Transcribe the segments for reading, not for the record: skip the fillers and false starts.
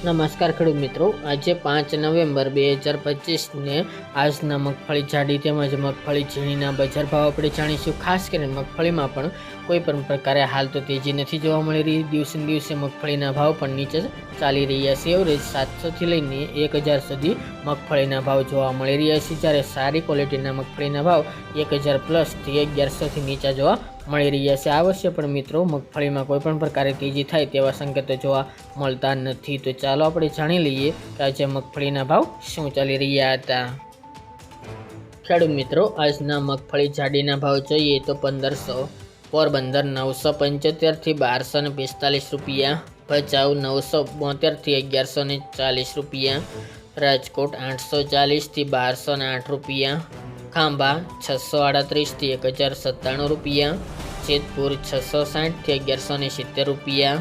નમસ્કાર ખેડૂત મિત્રો, આજે 5 નવેમ્બર 2025 આજના મગફળી જાડી તેમજ મગફળી ઝીણીના બજાર ભાવ આપણે જાણીશું। ખાસ કરીને મગફળીમાં પણ કોઈ પણ પ્રકારે હાલ તો તેજી નથી જોવા મળી રહી। દિવસે દિવસે મગફળીના ભાવ પણ નીચે ચાલી રહ્યા છે। એવરેજ 700થી લઈને 1000 સુધી મગફળીના ભાવ જોવા મળી રહ્યા છે, જ્યારે સારી ક્વોલિટીના મગફળીના ભાવ 1000 પ્લસથી 1100થી નીચા જોવા મળી રહ્યા છે। આ વર્ષે પણ મિત્રો મગફળીમાં કોઈ પણ પ્રકારે તેજી થાય તેવા સંકેતો જોવા મળતા નથી। તો ચાલો આપણે જાણી લઈએ કે આજે મગફળીના ભાવ શું ચાલી રહ્યા હતા। ખેડૂત મિત્રો, આજના મગફળી જાડીના ભાવ જોઈએ તો 1500, પોરબંદર 975 થી 1245 રૂપિયા, ભચાઉ 972 થી 1140 રૂપિયા, રાજકોટ 840 થી 1208 રૂપિયા, ખાંભા 638 થી 1097 રૂપિયા, જેતપુર 660 થી 1170 રૂપિયા,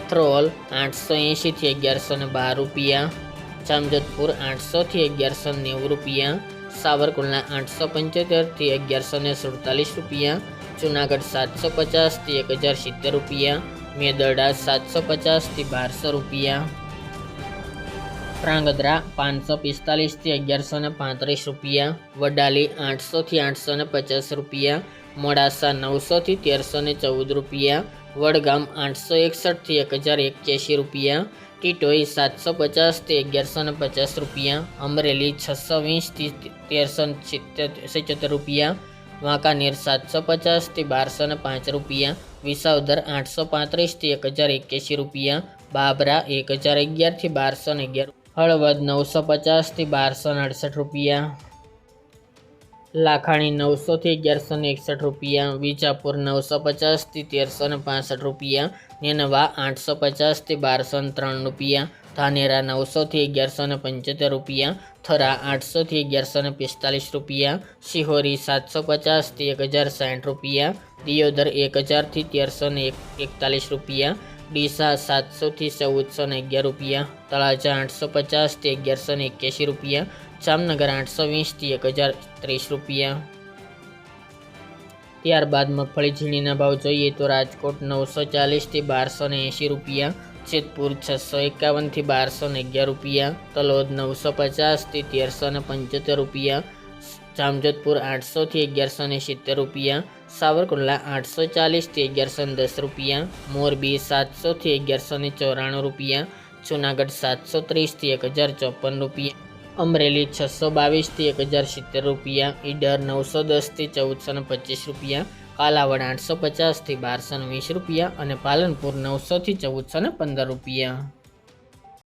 થ્રોલ 880 થી 1112 રૂપિયા, જામજોધપુર 800 થી 1190 રૂપિયા, સાવરકુંડલા 875 થી 1147 રૂપિયા, જુનાગઢ 750 થી 1070 રૂપિયા, મેદરડા 750 થી 1200 રૂપિયા, પ્રાંગધ્રા 545 થી 1135 રૂપિયા, વડાલી 800 થી 850 રૂપિયા, મોડાસા 900 થી 1314 રૂપિયા, વડગામ 861 થી 1081 રૂપિયા, ટીટોઈ 750 થી 1150 રૂપિયા, અમરેલી 620 થી 1377 રૂપિયા, વાંકાનેર 750 થી 1205 રૂપિયા, વિસાવદર 835 થી 1081 રૂપિયા, બાબરા 1011 થી 1211, હળવદ 950 થી 1268 રૂપિયા, લાખાણી 900 થી 1161 રૂપિયા, વિજાપુર 950 થી 1365 રૂપિયા, નેનવા 850 થી 1203 રૂપિયા, ધાનેરા 900 થી 1175 રૂપિયા, થરા 800 થી 1145 રૂપિયા, શિહોરી 750 થી 1060 રૂપિયા, દિયોદર 1000 થી 1341 રૂપિયા, ડીસા 700 થી 1411 રૂપિયા, તળાજા 850 થી 1181 રૂપિયા, જામનગર 820 થી 1030 રૂપિયા। ત્યારબાદ મગફળી ઝીણીના ભાવ જોઈએ તો રાજકોટ 940 થી 1280 રૂપિયા, જેતપુર 651 થી 1211 રૂપિયા, તલોદ 950 થી 1375 રૂપિયા, જામજોધપુર 800 થી 1170 રૂપિયા, સાવરકુંડલા 840 થી 1110 રૂપિયા, મોરબી 700 થી 1194 રૂપિયા, જુનાગઢ 730 થી 1054 રૂપિયા, અમરેલી 622 થી 1070 રૂપિયા, ઈડર 910 થી 1425 રૂપિયા, કાલાવડ 850 થી 1220 રૂપિયા અને પાલનપુર 900 થી 1415 રૂપિયા।